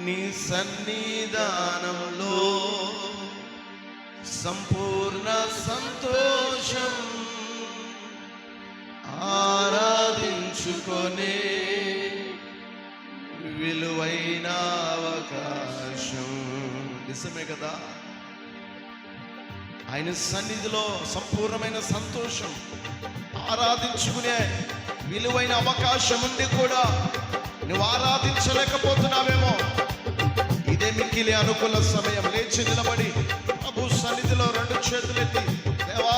నీ సన్నిధానంలో సంపూర్ణ సంతోషం ఆరాధించుకొనే విలువైన అవకాశం. నిజమే కదా? ఆయన సన్నిధిలో సంపూర్ణమైన సంతోషం ఆరాధించుకునే విలువైన అవకాశం ఉండి కూడా నువ్వు ఆరాధించలేకపోతున్నావేమో. ఇదే మిక్కిలి అనుకూల సమయం. లేచి నిలబడి ప్రభు సన్నిధిలో రెండు చేతులెత్తి, దేవా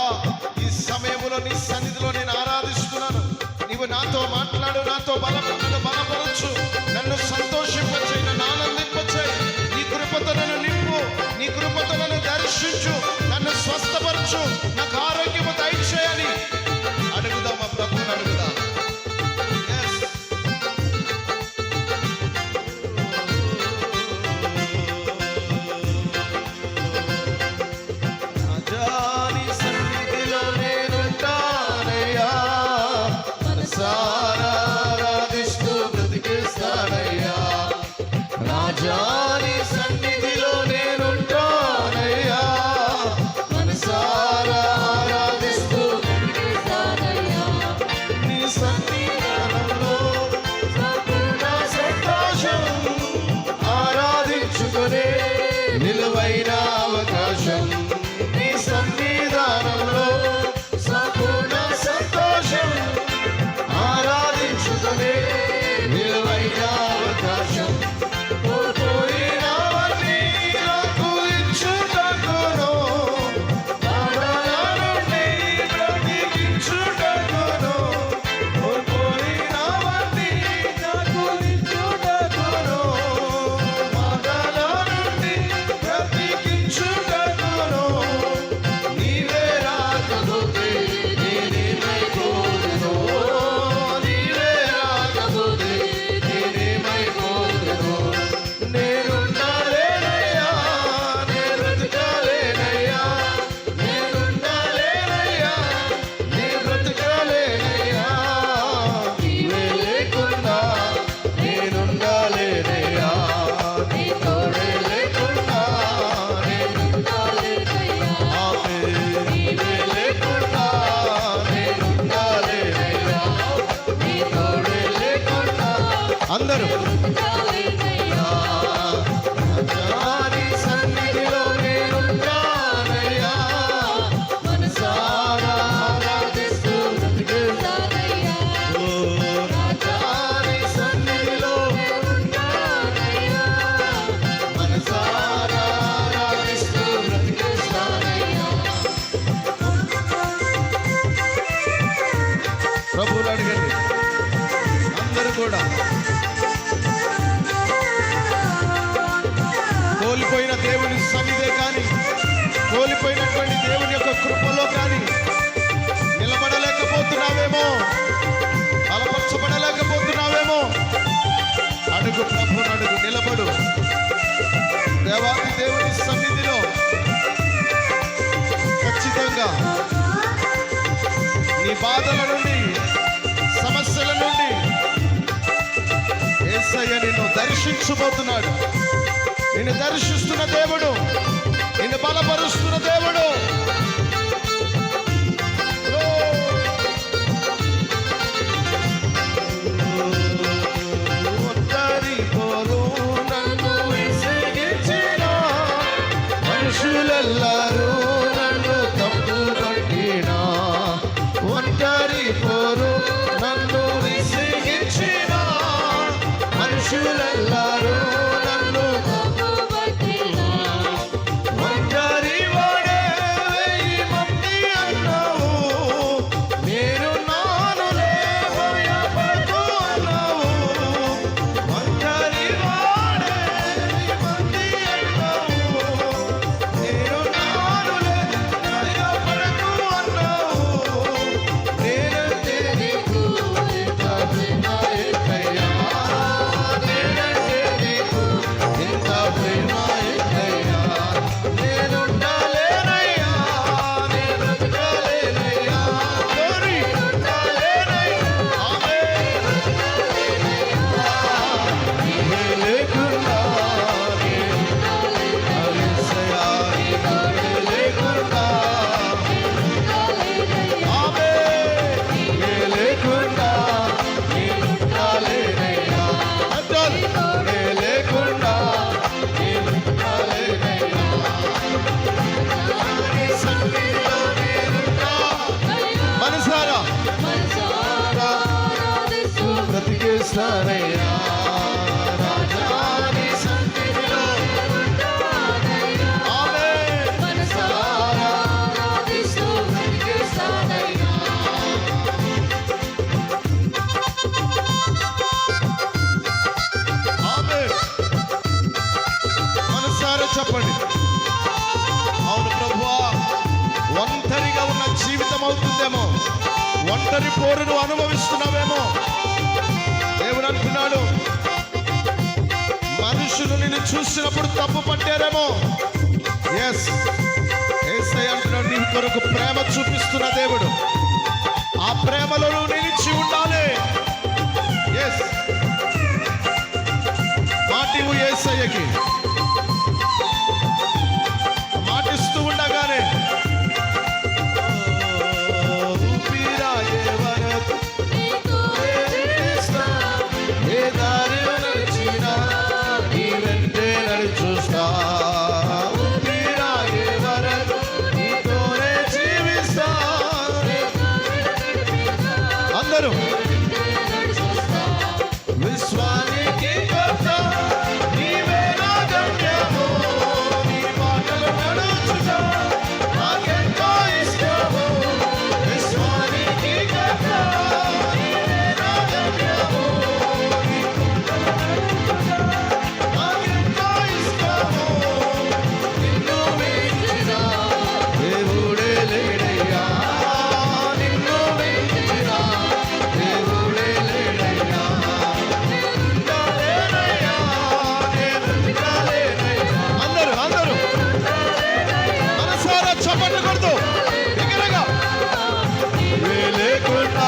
ఈ సమయంలో నీ సన్నిధిలో నేను ఆరాధిస్తున్నాను. నీవు నాతో మాట్లాడు, నాతో నన్ను బలపరచు, నన్ను సంతోషింపచేయి, నన్ను ఆనందింపచేయి. నీ కృపతో నన్ను నింపు, నీ కృపతో నన్ను దర్శించు, నన్ను స్వస్థపరచు, నాకు ఆరోగ్యము దయచేయాలి. అడుగుదామా ప్రభుని అడుగుదా. రాజాని సన్నిధిలో నేనుంటానయ్యా, మనసారా ఆరాధిస్తూ బ్రతికిస్తానయ్యా. నీ సన్నిధానంలో సంపూర్ణ సంతోషం ఆరాధించుకునే విలువైన అవకాశం. నీ సన్నిధానంలో సంపూర్ణ సంతోషం ఆరాధించుకునే విలువైన అవకాశం. అందరూ సన్నిధిలో నేనుంటానయ్యా, మనసారా ఆరాధిస్తూ బ్రతికిస్తానయ్యా. రాజాని సన్నిధిలో నేనుంటానయ్యా, మనసారా ఆరాధిస్తూ బ్రతికిస్తానయ్యా. ప్రభువుని అడగండి అందరూ కూడా. కోల్పోయిన దేవుని సన్నిధే కానీ, కోల్పోయినటువంటి దేవుని యొక్క కృపలో కానీ నిలబడలేకపోతున్నావేమో, బలపరచబడలేకపోతున్నావేమో. అడుగు ప్రభుని అడుగు, నిలబడు. దేవాది దేవుని సన్నిధిలో ఖచ్చితంగా నీ బాధల నుండి, సమస్యల నుండి యేసయ్య నిన్ను దర్శించబోతున్నాడు. నిన్ను దర్శిస్తున్న దేవుడు, నిన్ను బలపరుస్తున్న దేవుడు. ఒంటరి పోరు నన్ను విసిగించిన, మనుషులెల్లరూ నన్ను తప్పు పట్టినా. ఒంటరి పోరు నన్ను విసిగించిన, మనుషులెల్లరూ నన్ను ఒంటరి వాడే చెప్పండి. అవును ప్రభువా, ఒంటరిగా ఉన్న జీవితం అవుతుందేమో, ఒంటరి పోరును అనుభవిస్తున్నావేమో. దేవుడు అంటున్నాడు, మనుషులు నిన్ను చూసినప్పుడు తప్పు పట్టారేమో. ఎస్, యేసయ్య అంటున్నాడు, నీ కొరకు ప్రేమ చూపిస్తున్న దేవుడు. ఆ ప్రేమలో నువ్వు నిలిచి ఉండాలి. ఎస్, మాటివు యేసయ్యకి. మాటిస్తూ ఉండగానే ఊపిరాగే వరకు ఏ దారి నడిచినా నీ వెంటే నడుచుస్తా. ఊపిరాగే వరకు నీతోనే జీవిస్తా. అందరూ విశ్వానికి కర్త నీవే నా గమ్యము. నీ మాటలు నడుచుట నాకెంతో ఇష్టము. విశ్వానికి కర్త నీవే నా గమ్యము. నీ మాటలు నడుచుట నాకెంతో ఇష్టము. నిన్ను మించిన దేవుడే లేడయ్యా. నిన్ను మించిన దేవుడే లేడయ్యా. అందరూ మనసారా చప్పట్లు కొడుతూ బిగ్గరగా నీవే లేకుండా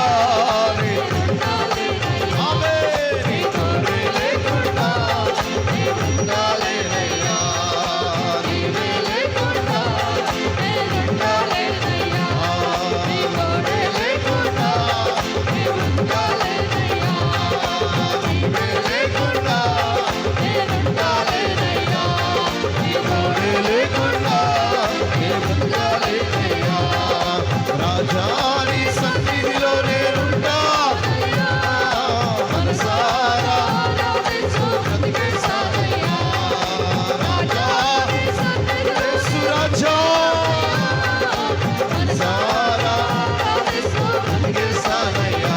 రాజాని సన్నిధిలో నేనుంటా. మనసారా రాజా యేసు రాజా మనసారా యేసయ్యా.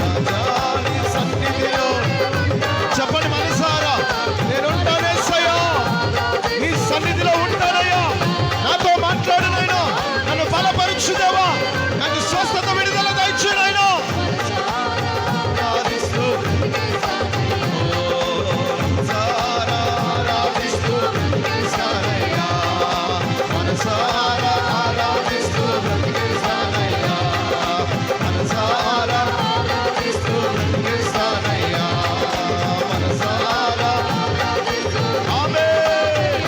రాజాని సన్నిధిలో చెప్పండి, మనసారా నేనుంటాను యేసయ్యా. నీ సన్నిధిలో ఉంటానయ్యా. నాతో మాట్లాడు నాయనా. నన్ను బలపరచు దేవా. నాకు స్వస్థత, విడుదల దయచేయి నాయనా. మనసారా ఆరాధిస్తూ బ్రతికిస్తానయ్యా. మనసారా ఆరాధిస్తూ బ్రతికిస్తానయ్యా. మనసారా ఆమేన్.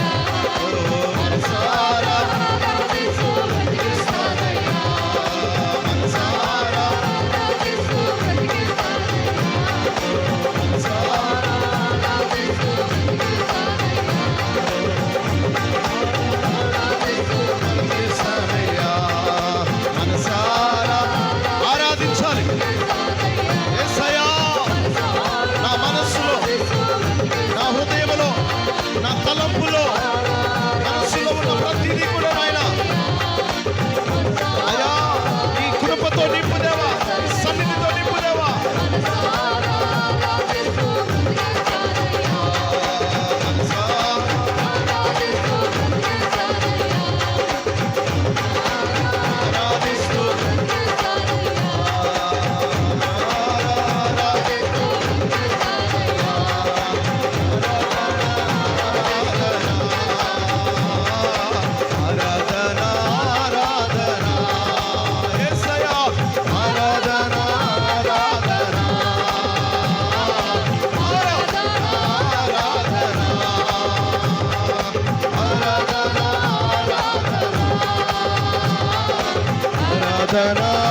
మనసారా మనసారా ఆరాధించాలి యేసయ్యా. నా మనస్సులో, నా హృదయంలో, నా తలంపులో, మనస్సులో ఉన్న ప్రతిదీ కూడా నాయనా అయ్యా ఈ కృపతో నింపుదేవా. ఈ సన్నిధితో నింపుదేవా. ఆరాధనా ఆరాధనా యేసయ్యా. ఆరాధనా ఆరాధనా ఆరాధనా ఆరాధనా